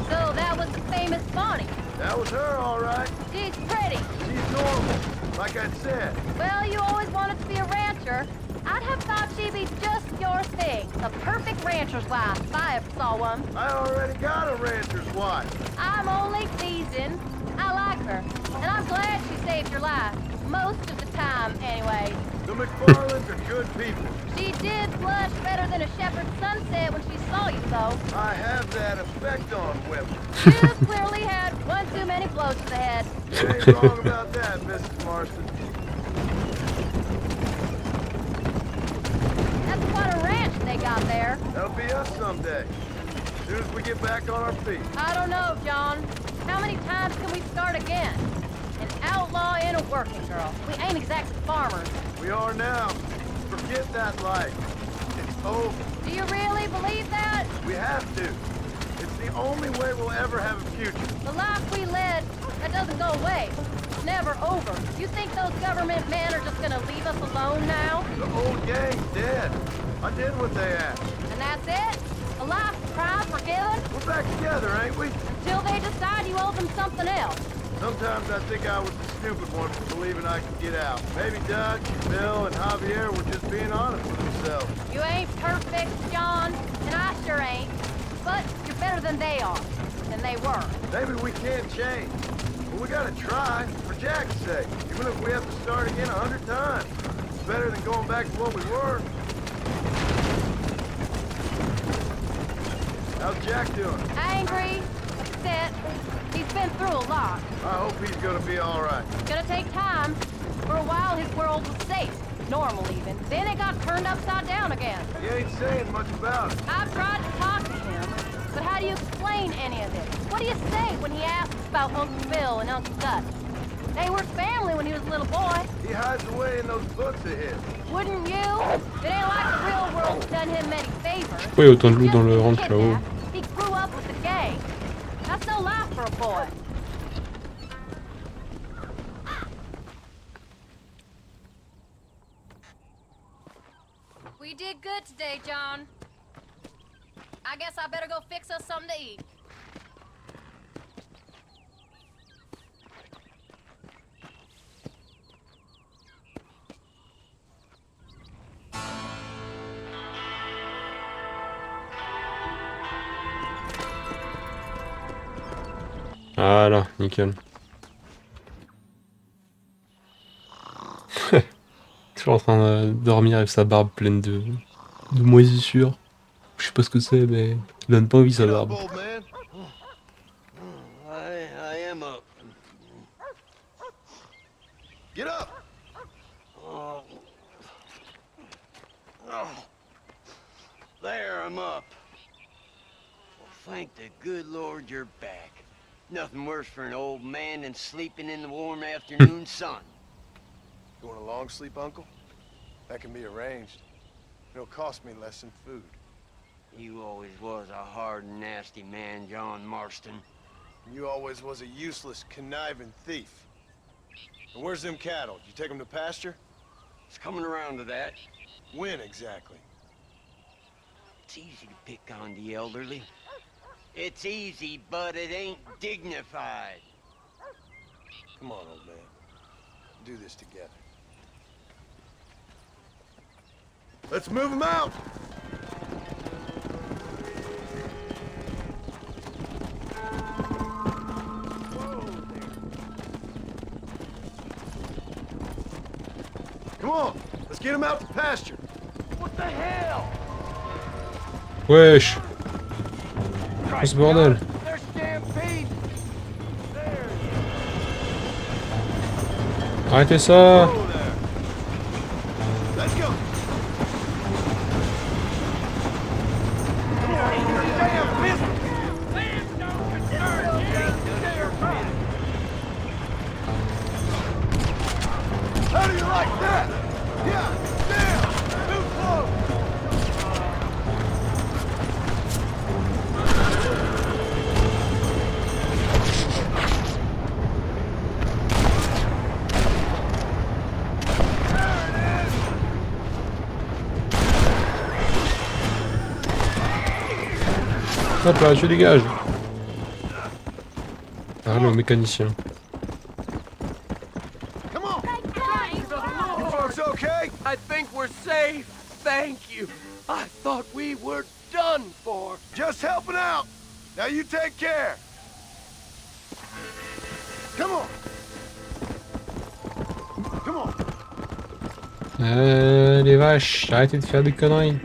So that was the famous Bonnie. That was her, all right. She's pretty. She's normal, like I said. Well, you always wanted to be a rancher. I'd have thought she'd be just your thing. A perfect rancher's wife, if I ever saw one. I already got a rancher's wife. I'm only teasing. I like her, and I'm glad she saved your life. Most of the time, anyway. The McFarlands are good people. She did blush better than a shepherd's sunset when she saw you, though. I have that effect on women. You clearly had one too many blows to the head. You ain't wrong about that, Mrs. Marston. That's quite a ranch they got there. That'll be us someday. As soon as we get back on our feet. I don't know, John. How many times can we start again? An outlaw and a working girl. We ain't exactly farmers. We are now. Forget that life. It's over. Do you really believe that? We have to. It's the only way we'll ever have a future. The life we led, that doesn't go away. It's never over. You think those government men are just gonna leave us alone now? The old gang's dead. I did what they asked. And that's it? A life of crime forgiven? We're back together, ain't we? Until they decide you owe them something else. Sometimes I think I was the stupid one for believing I could get out. Maybe Doug, Bill, and Javier were just being honest with themselves. You ain't perfect, John, and I sure ain't. But you're better than they are. Than they were. Maybe we can't change. But we gotta try, for Jack's sake. Even if we have to start again 100 times. It's better than going back to what we were. How's Jack doing? Angry, upset. He's been through a lot. I hope he's gonna be all right. It's gonna take time. For a while, his world was safe. Normal, even. Then it got turned upside down again. He ain't saying much about it. I've tried to talk to him, but how do you explain any of this? What do you say when he asks about Uncle Bill and Uncle Dutch? They were family when he was a little boy. He hides away in those books of his. Wouldn't you? It ain't like the real world's done him many favors. Pourquoi il y a autant de loups dans le ranch là-haut? He grew up with the gang. That's no life for a boy. good today, John. I guess I better go fix us something to eat. Voilà, nickel. Toujours en train de dormir avec sa barbe pleine de moisissures. Je sais pas ce que c'est, mais il donne pas envie sa barbe. I am up. Get up! Oh. There, I'm up. Well, thank the good Lord you're back. Nothing worse for an old man than sleeping in the warm afternoon sun. You want a long sleep, Uncle? That can be arranged. It'll cost me less than food. You always was a hard and nasty man, John Marston. You always was a useless, conniving thief. And where's them cattle? Did you take them to pasture? It's coming around to that. When exactly? It's easy to pick on the elderly. It's easy, but it ain't dignified. Come on, old man. Do this together. Let's move them out! Come on, let's get them out to pasture. What the hell? Wesh! Qu'est-ce bordel? They're stampeding. Arrêtez ça! Let's go. How do you like that? Yeah, damn, too close. Hop là, je dégage. Parle au mécanicien. Come on. You folks okay? I think we're safe. Thank you. I thought we were done for. Just helping out. Now you take care. Come on. Come on. Les vaches, arrêtez de faire des conneries.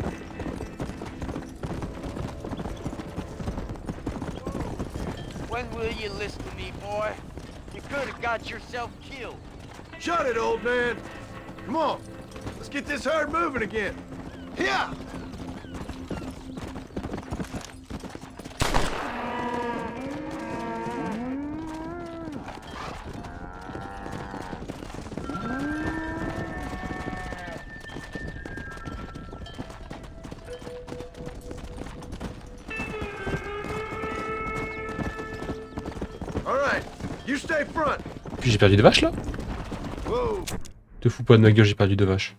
When will you listen to me, boy? You could have got yourself killed. Shut it, old man. Come on. Let's get this herd moving again. Yeah. All right. You stay front. Puis j'ai perdu 2 vaches là? Whoa. Te fous pas de ma gueule, j'ai perdu 2 vaches.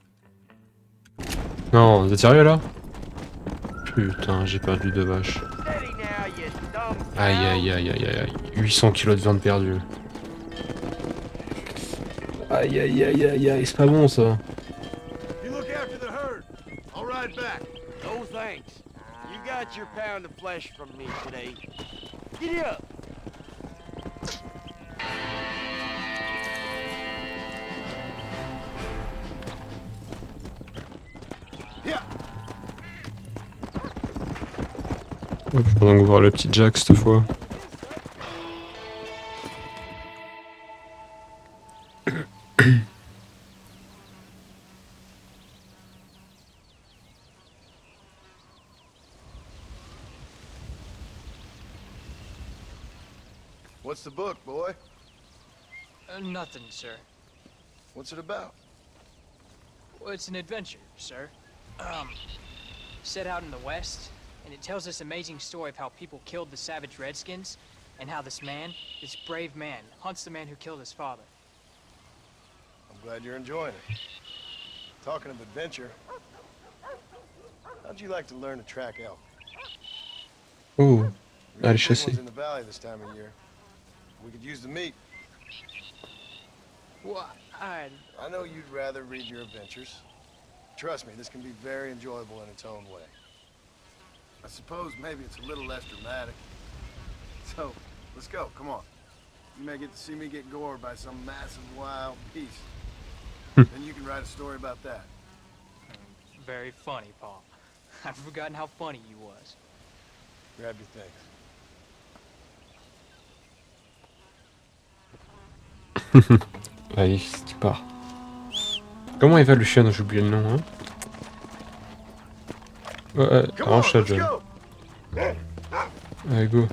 Non, vous êtes sérieux là? Putain, j'ai perdu 2 vaches. Aïe aïe aïe aïe aïe. 800 kilos de viande perdue. Aïe aïe aïe aïe aïe, c'est pas bon ça. You look after the herd. I'll ride back. No thanks. You got your pound of flesh from me today. Giddy up. Yeah. Pendant que voir le petit Jack cette fois. What's the book, boy? Nothing, sir. What's it about? Well, it's an adventure, sir. Set out in the West, and it tells this amazing story of how people killed the savage Redskins, and how this man, this brave man, hunts the man who killed his father. I'm glad you're enjoying it. Talking of adventure, How'd you like to learn to track elk? Oh, Really allez big chasser. ones in the valley this time of year. We could use the meat. Well, I know you'd rather read your adventures. Trust me, this can be very enjoyable in its own way. I suppose maybe it's a little less dramatic. So, let's go, come on. You may get to see me get gored by some massive wild beast. Then you can write a story about that. very funny, Paul. I've forgotten how funny you was. Grab your things. Allez, c'est part. Comment il va le chien? J'ai oublié le nom, hein. Ouais, arrange ça, John. Allez, go.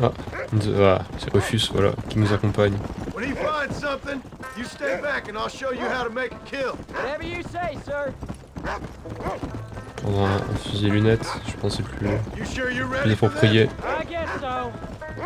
Ah, c'est Rufus, voilà, qui nous accompagne. When he finds something, you stay back and I'll show you how to make a kill. Whatever you say, sir. Prendre un fusil lunettes, je pense que c'est plus You sure you're ready for this? approprié. I guess so.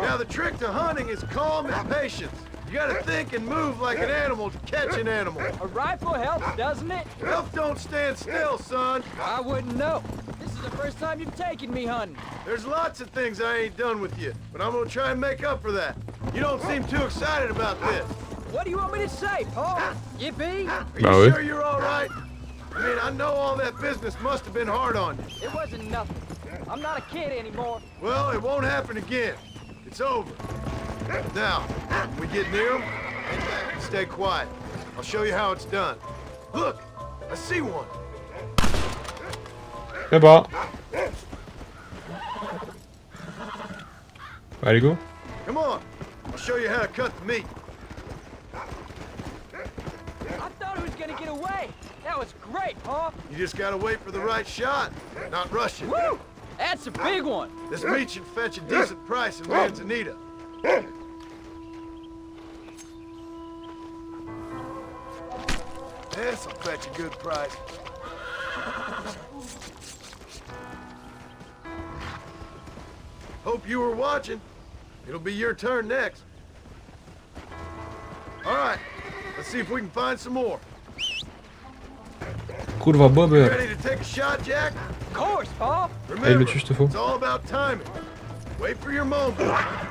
Now the trick to hunting is calm and patience. You gotta think and move like an animal to catch an animal. A rifle helps, doesn't it? Elk don't stand still, son. I wouldn't know. This is the first time you've taken me hunting. There's lots of things I ain't done with you, but I'm gonna try and make up for that. You don't seem too excited about this. What do you want me to say, Paul? Yippee? Are you Bah oui. sure you're all right? I mean, I know all that business must have been hard on you. It wasn't nothing. I'm not a kid anymore. Well, it won't happen again. It's over. Now, when we get near them, stay quiet. I'll show you how it's done. Look, I see one. C'est bon. Allez, go. Come on, I'll show you how to cut the meat. I thought he was gonna get away. That was great, Paul. You just gotta wait for the right shot, not rush it. Woo! That's a big one. This meat should fetch a decent price in Manzanita. This'll fetch a good price. Hope you were watching. It'll be your turn next. All right, let's see if we can find some more. Kurwa, Bobber. Ready to take a shot, Jack? Of course, Paul. Allez, le tue, je te fous. It's all about timing. Wait for your moment.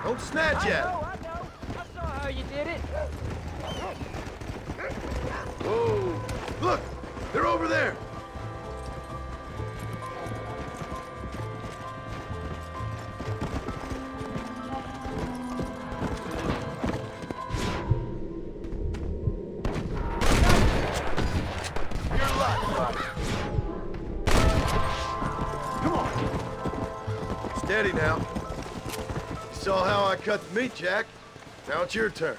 Don't snatch at it. I know. I saw how you did it. Whoa! Look, they're over there. You're lucky, buddy. Come on. Steady now. You saw how I cut the meat, Jack. Now it's your turn.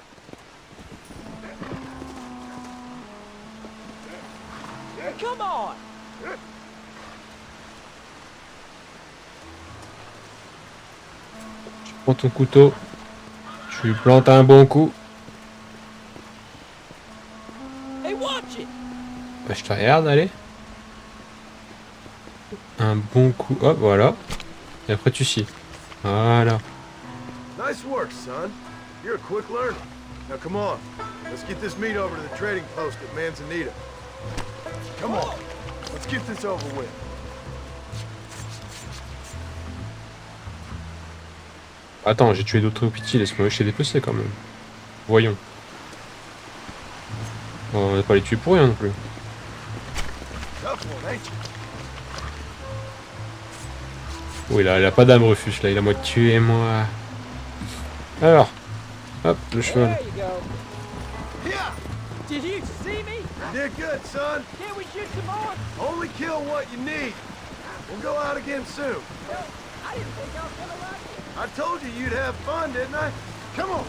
Come on. Tu prends ton couteau. Tu lui plantes un bon coup. Hey, watch it. Bah, je te regarde, allez. Un bon coup. Hop, voilà. Et après, tu scies. Voilà. Nice work, son. You're a quick learner. Now come on. Let's get this meat over to the trading post at Manzanita. Come on. Let's get this over with. Attends, j'ai tué d'autres petits, laisse-moi chez des PC quand même. Voyons. On va pas les tuer pour rien non plus. Tough one, ain't you? Oh, il a pas d'âme, Rufus, là, il a moi tué, moi. Alors, hop, le cheval. There you go. Yeah, Did you see me? you did good, son. Can't we shoot some more? Only kill what you need. We'll go out again soon. Well, I didn't think I was gonna like it. I told you you'd have fun, didn't I? Come on.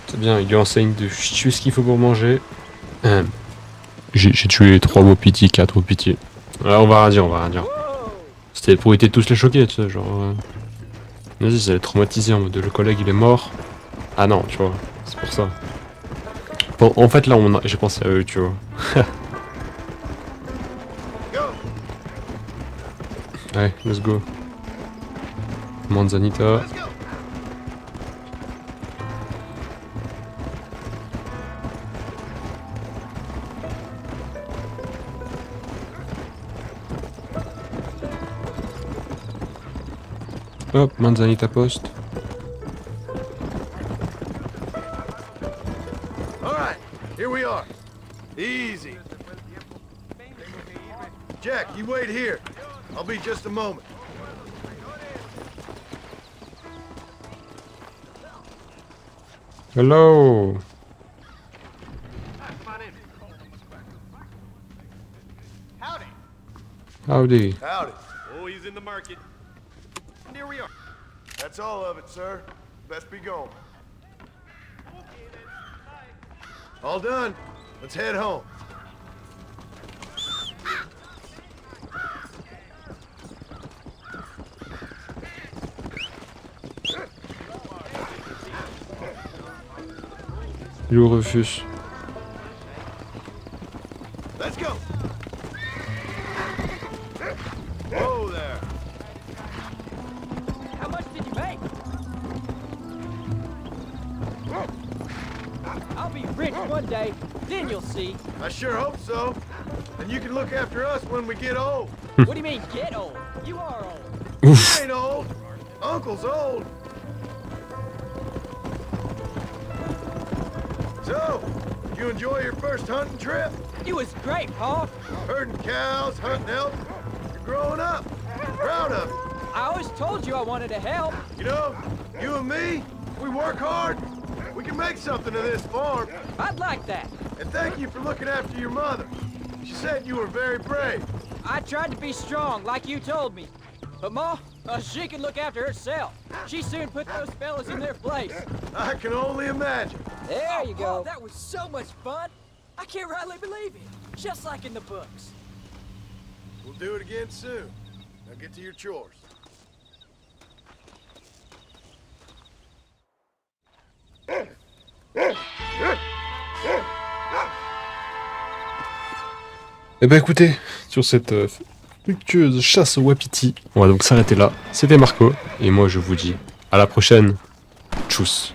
C'est bien, il lui enseigne de tuer ce qu'il faut pour manger. J'ai tué 3 wapiti, 4 wapiti. Ah, on va rien dire, on va rien dire. Whoa. C'était pour éviter de tous les choquer, tu sais, genre... Vas-y, ça allait traumatiser en mode le collègue il est mort. Ah non, tu vois, c'est pour ça. Bon, en fait là, j'ai pensé à eux, tu vois. Go. Allez, let's go. Manzanita. Let's go. Hop, manzanita post. All right, here we are. Easy. Jack, you wait here. I'll be just a moment. Hello. Howdy. Howdy. Howdy. Oh, he's in the market. And here we are. That's all of it, sir. Best be going. All done. Let's head home. Il refuse. Let's go. Whoa there. How much did you make? I'll be rich one day, then you'll see. I sure hope so. And you can look after us when we get old. What do you mean, get old? You are old. You ain't old. Uncle's old. So, you enjoy your first hunting trip? It was great, Pa. Herding cows, hunting elk. You're growing up. Proud of you. I always told you I wanted to help. You know, you and me, we work hard. We can make something of this farm. I'd like that. And thank you for looking after your mother. She said you were very brave. I tried to be strong, like you told me. But Ma, she can look after herself. She soon put those fellas in their place. I can only imagine. There you go. That was so much fun. I can't rightly believe it. Just like in the books. We'll do it again soon. Now get to your chores. Eh ben écoutez, sur cette fructueuse chasse au wapiti, on va donc s'arrêter là. C'était Marco, et moi je vous dis à la prochaine. Tchuss.